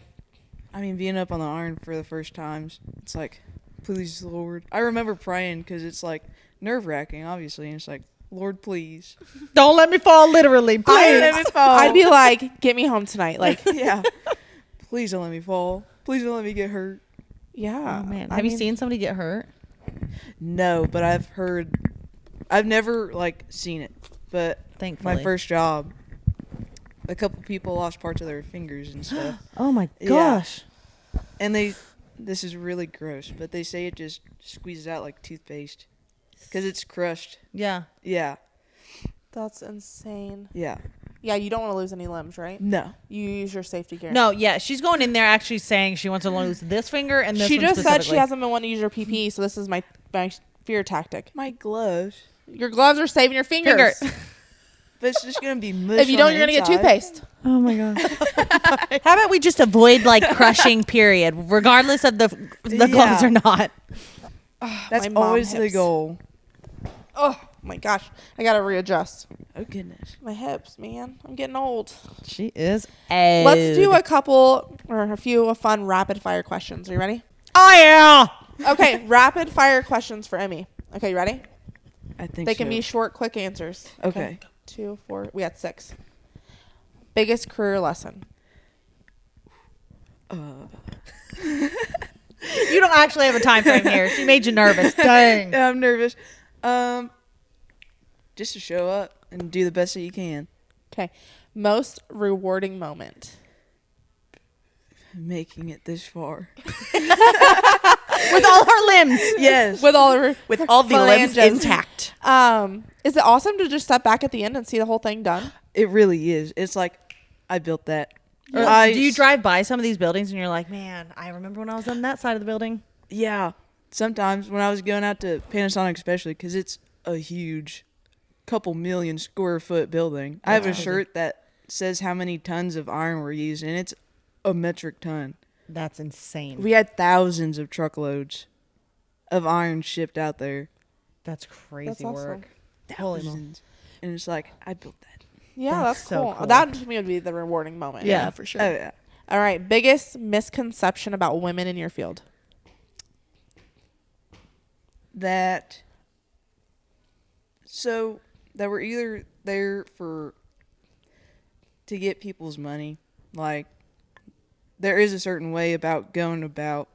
being up on the iron for the first times, it's like, please, Lord. I remember praying because it's like nerve-wracking, obviously. And it's like, Lord, please. Don't let me fall, literally. Please. I'd be like, get me home tonight. Like, yeah. Please don't let me fall. Please don't let me get hurt. yeah. Oh, man. Have you seen somebody get hurt? No, but I've heard. I've never, seen it. But Thankfully. my first job, a couple people lost parts of their fingers and stuff. Oh, my Yeah. gosh. And this is really gross, but they say it just squeezes out like toothpaste because it's crushed. Yeah. Yeah. That's insane. Yeah. Yeah, you don't want to lose any limbs, right? No. You use your safety gear. No, yeah. She's going in there actually saying she wants to lose this finger and this She one just said she specifically. hasn't been wanting to use your PPE, so this is my fear tactic. My gloves. Your gloves are saving your fingers. But it's just going to be mush. If you don't, you're going to get toothpaste. Oh, my God. How about we just avoid, crushing, period, regardless of the gloves or not? That's My mom always the hips. goal. Oh, my gosh. I got to readjust. Oh, goodness. My hips, man. I'm getting old. She is Let's do a few fun rapid fire questions. Are you ready? Oh, yeah. Okay, rapid fire questions for Emmy. Okay, you ready? I think They can so. be short, quick answers. Okay. 2, 4. We had 6. Biggest career lesson. You don't actually have a time frame here. She made you nervous. Dang. Yeah, I'm nervous. Just to show up and do the best that you can. Okay. Most rewarding moment. making it this far. With all her limbs. Yes. with all the limbs phalanges. intact. Is it awesome to just step back at the end and see the whole thing done? It really is. It's like, I built that. Do you drive by some of these buildings and you're like, man, I remember when I was on that side of the building? Yeah. Sometimes when I was going out to Panasonic, especially, because it's a huge couple million square foot building. I have a shirt that says how many tons of iron were used, and it's a metric ton. That's insane. We had thousands of truckloads of iron shipped out there. That's crazy That's awesome. work. Holy moly. Thousands. And it's like, I built that. Yeah, That's that's so cool. cool. That to me would be the rewarding moment. Yeah. for sure. Oh, yeah. All right. Biggest misconception about women in your field? That we're either there to get people's money. Like, there is a certain way about going about,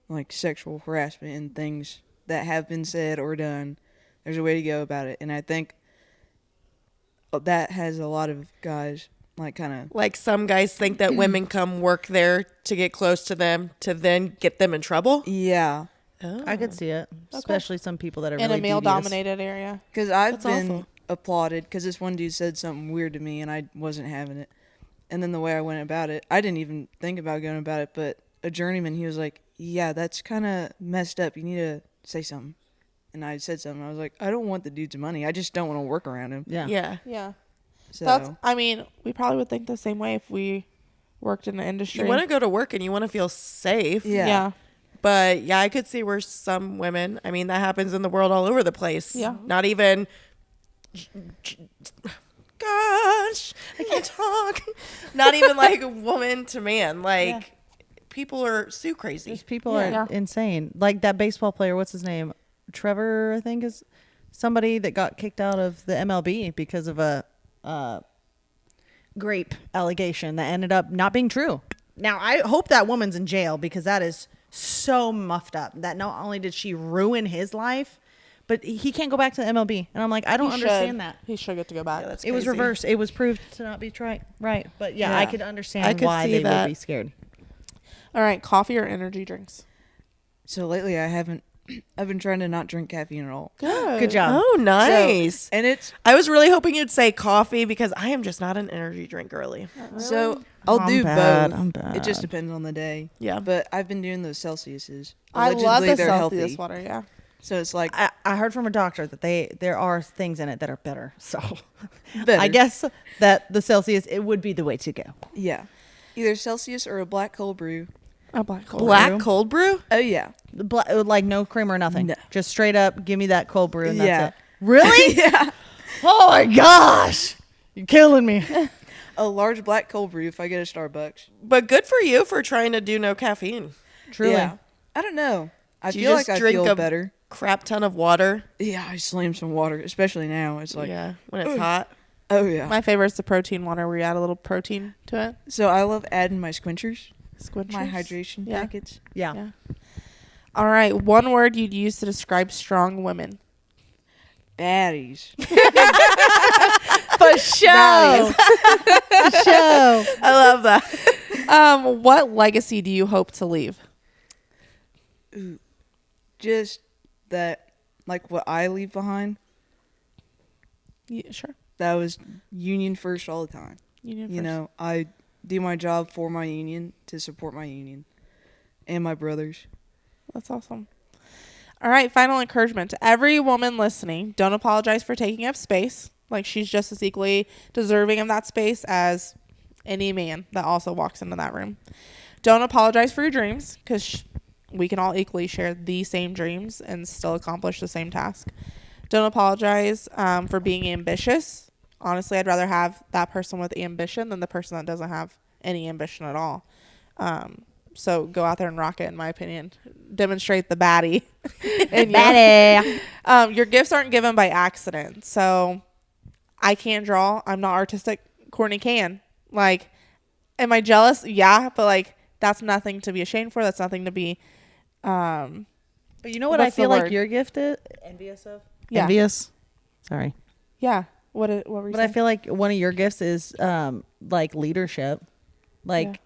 like, sexual harassment and things that have been said or done. There's a way to go about it. And I think that has a lot of guys, like, kind of... Like some guys think that women come work there to get close to them to then get them in trouble. Yeah. Oh. I could see it, especially some people that are In really a male devious. dominated area. Because I've That's been awful. applauded because this one dude said something weird to me and I wasn't having it. And then the way I went about it, I didn't even think about going about it, but a journeyman, he was like, yeah, that's kind of messed up. You need to say something. And I said something. I was like, I don't want the dude's money. I just don't want to work around him. Yeah. Yeah. Yeah. So, That's. I mean, we probably would think the same way if we worked in the industry. You want to go to work and you want to feel safe. Yeah. Yeah. But yeah, I could see where some women, I mean, that happens in the world all over the place. Yeah. Not even, gosh, I can't talk. Not even like woman to man. Like, people are so crazy. These people Yeah. are insane. Like that baseball player, what's his name? Trevor, I think, is somebody that got kicked out of the MLB because of a grape allegation that ended up not being true. Now, I hope that woman's in jail because that is so muffed up that not only did she ruin his life, but he can't go back to the MLB. And I'm like, I don't He understand should. that. He should get to go back. Yeah, that's It was crazy. reversed. It was proved to not be right. But yeah, I Yeah. could understand I could why see they that. would be scared. All right. Coffee or energy drinks? So lately I've been trying to not drink caffeine at all. Good job. Oh, nice. And it's, I was really hoping you'd say coffee because I am just not an energy drink girly. so I'll I'm do bad. both. I'm bad. It just depends on the day. Yeah. But I've been doing those Celsiuses. I love the they're Celsius healthy. water. Yeah. So it's like I heard from a doctor that there are things in it that are better. So better. I guess that the Celsius, it would be the way to go. Yeah. Either Celsius or a black cold brew. A black cold. Black brew. cold brew? Oh, yeah. Like no cream or nothing. No. Just straight up, give me that cold brew and that's Yeah. it. Really? Yeah. Oh my gosh. You're killing me. A large black cold brew if I get a Starbucks. But good for you for trying to do no caffeine. Truly. Yeah. I don't know. I Do you feel just like I drink feel a- better. Crap ton of water. Yeah, I slam some water, especially now. It's like, Yeah, when it's hot. oh, yeah. My favorite is the protein water where you add a little protein to it. So I love adding my squinchers, Squinchers. my hydration Yeah. packets. Yeah. Yeah. All right. One word you'd use to describe strong women. Baddies. For sure. Show. I love that. What legacy do you hope to leave? Just that, like what I leave behind, Yeah, sure. that was union first all the time. Union You first. know, I do my job for my union to support my union and my brothers. That's awesome. All right, final encouragement to every woman listening. Don't apologize for taking up space. Like, she's just as equally deserving of that space as any man that also walks into that room. Don't apologize for your dreams because we can all equally share the same dreams and still accomplish the same task. Don't apologize for being ambitious. Honestly, I'd rather have that person with ambition than the person that doesn't have any ambition at all. So go out there and rock it, in my opinion. Demonstrate the baddie. in you. Baddie. Your gifts aren't given by accident. So I can't draw. I'm not artistic. Courtney can. Like, am I jealous? Yeah, but like that's nothing to be ashamed for. That's nothing to be. But you know what I What's the feel like word? your gift is? Envious of? Yeah. Envious? Sorry. Yeah. What were you But I saying? feel like one of your gifts is like leadership. Like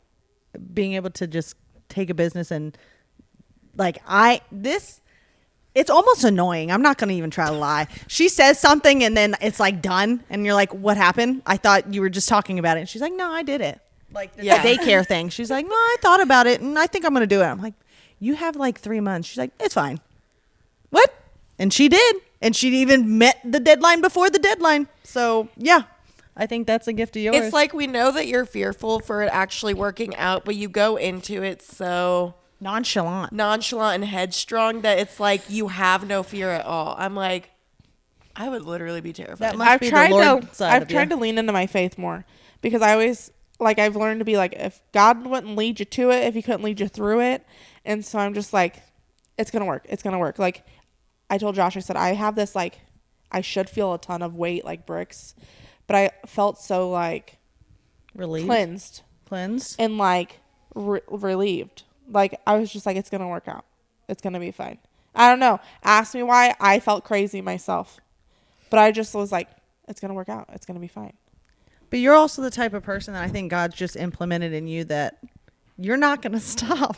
being able to just take a business and like it's almost annoying. I'm not going to even try to lie. She says something and then it's like done and you're like, what happened? I thought you were just talking about it. And she's like, no, I did it. Like the Yeah. daycare thing. She's like, no, I thought about it and I think I'm going to do it. I'm like, you have like 3 months. She's like, it's fine. What? And she did. And she even met the deadline before the deadline. So yeah, I think that's a gift of yours. It's like we know that you're fearful for it actually working out, but you go into it so nonchalant and headstrong that it's like you have no fear at all. I'm like, I would literally be terrified. That must be the Lord side I've of you. tried to lean into my faith more because I always like I've learned to be like, if God wouldn't lead you to it, if he couldn't lead you through it. And so I'm just like, it's going to work. It's going to work. Like I told Josh, I said, I have this, like, I should feel a ton of weight, like bricks, but I felt so like relieved, cleansed and like relieved. Like I was just like, it's going to work out. It's going to be fine. I don't know. Ask me why. I felt crazy myself, but I just was like, it's going to work out. It's going to be fine. But you're also the type of person that I think God's just implemented in you that you're not going to stop.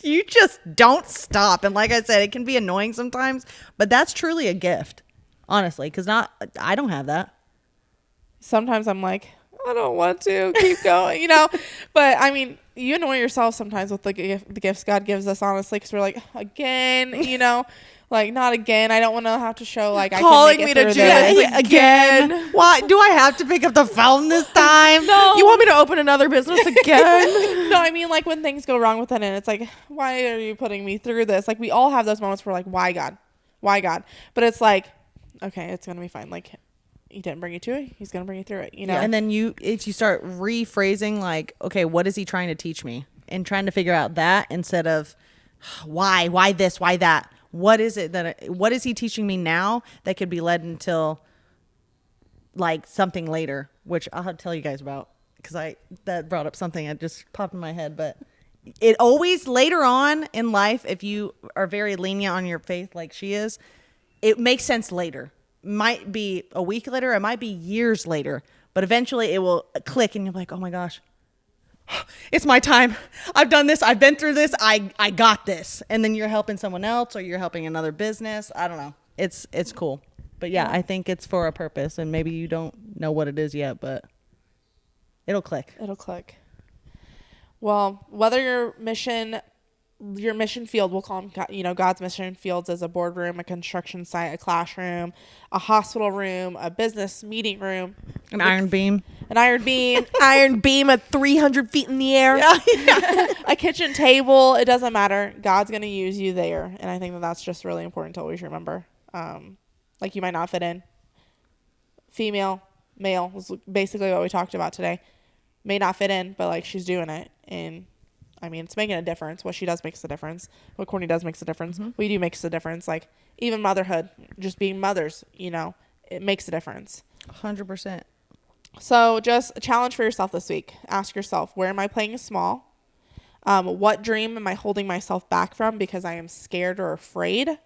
You just don't stop. And like I said, it can be annoying sometimes, but that's truly a gift, honestly, because I don't have that. Sometimes I'm like, I don't want to keep going, you know, but I mean, you annoy yourself sometimes with the gifts God gives us, honestly, because we're like, again, you know, like not again. I don't want to have to show like calling I can me make to it do through this this. again. Why do I have to pick up the phone this time? No, You want me to open another business again? no, I mean like when things go wrong with it, and it's like, why are you putting me through this? Like we all have those moments where like, why God? But it's like, okay, it's gonna be fine. Like he didn't bring you to it, he's gonna bring you through it, you know. Yeah, and then if you start rephrasing like, okay, what is he trying to teach me, and trying to figure out that instead of why this, why that. What is he teaching me now that could be led until like something later, which I'll have to tell you guys about because that brought up something that just popped in my head. But it always later on in life, if you are very lenient on your faith like she is, it makes sense later. Might be a week later, it might be years later, but eventually it will click and you're like, oh my gosh, it's my time. I've done this. I've been through this. I got this. And then you're helping someone else or you're helping another business. I don't know. It's cool. But yeah, I think it's for a purpose, and maybe you don't know what it is yet, but it'll click. Well, whether your mission field, we'll call them, you know, God's mission fields as a boardroom, a construction site, a classroom, a hospital room, a business meeting room, An iron beam at 300 feet in the air. Yeah. A kitchen table. It doesn't matter. God's going to use you there. And I think that's just really important to always remember. Like you might not fit in. Female, male was basically what we talked about today. May not fit in, but like she's doing it. And I mean, it's making a difference. What she does makes a difference. What Courtney does makes a difference. What you do makes a difference. Like even motherhood, just being mothers, you know, it makes a difference. 100%. So just a challenge for yourself this week. Ask yourself, where am I playing small? What dream am I holding myself back from because I am scared or afraid?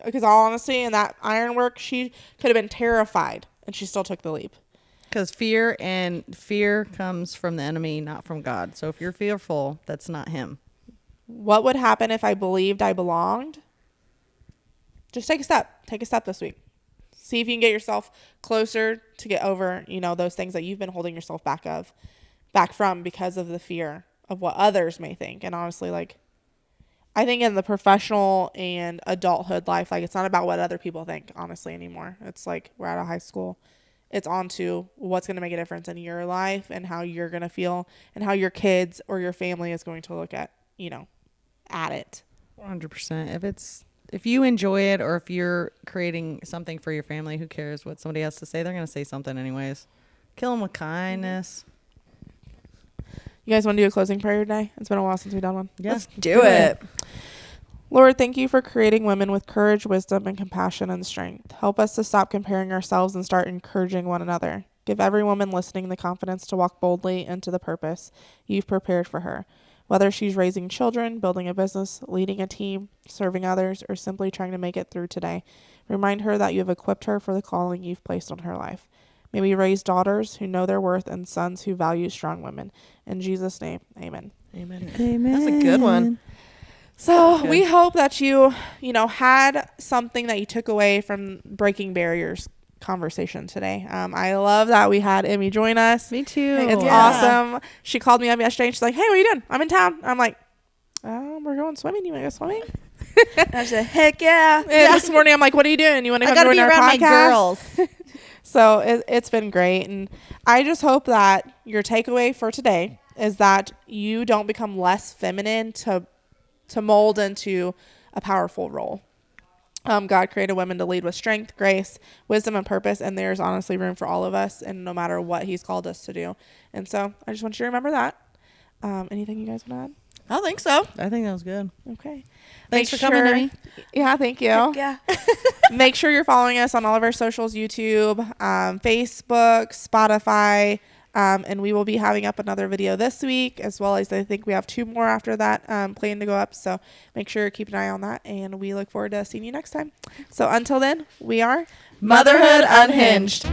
Because all honesty, in that ironwork, she could have been terrified and she still took the leap. Because fear comes from the enemy, not from God. So if you're fearful, that's not him. What would happen if I believed I belonged? Just take a step. Take a step this week. See if you can get yourself closer to get over, you know, those things that you've been holding yourself back from because of the fear of what others may think. And honestly, like, I think in the professional and adulthood life, like, it's not about what other people think, honestly, anymore. It's like we're out of high school. It's on to what's going to make a difference in your life and how you're going to feel and how your kids or your family is going to look at, you know, at it. 100%. If you enjoy it, or if you're creating something for your family, who cares what somebody has to say? They're going to say something anyways. Kill them with kindness. You guys want to do a closing prayer today? It's been a while since we've done one. Yeah. Let's do it. Lord, thank you for creating women with courage, wisdom, and compassion and strength. Help us to stop comparing ourselves and start encouraging one another. Give every woman listening the confidence to walk boldly into the purpose you've prepared for her. Whether she's raising children, building a business, leading a team, serving others, or simply trying to make it through today, remind her that you have equipped her for the calling you've placed on her life. May we raise daughters who know their worth and sons who value strong women. In Jesus' name, amen. Amen. Amen. That's a good one. So we hope that you had something that you took away from Breaking Barriers conversation today. I love that we had Emmy join us. Me too. It's awesome. She called me up yesterday and she's like, hey, what are you doing? I'm in town. I'm like, we're going swimming. You want to go swimming? I said, heck yeah. And this morning I'm like, what are you doing? You want to come join our podcast? My girls. So it's been great. And I just hope that your takeaway for today is that you don't become less feminine to mold into a powerful role. God created women to lead with strength, grace, wisdom, and purpose, and there's honestly room for all of us, and no matter what He's called us to do. And so I just want you to remember that. Anything you guys want to I think so. I think that was good. add? Okay. Thanks for coming, Amy. Yeah, thank you. Yeah. Make sure you're following us on all of our socials, YouTube, Facebook, Spotify. And we will be having up another video this week, as well as I think we have 2 more after that planned to go up. So make sure you keep an eye on that, and we look forward to seeing you next time. So until then, we are Motherhood Unhinged.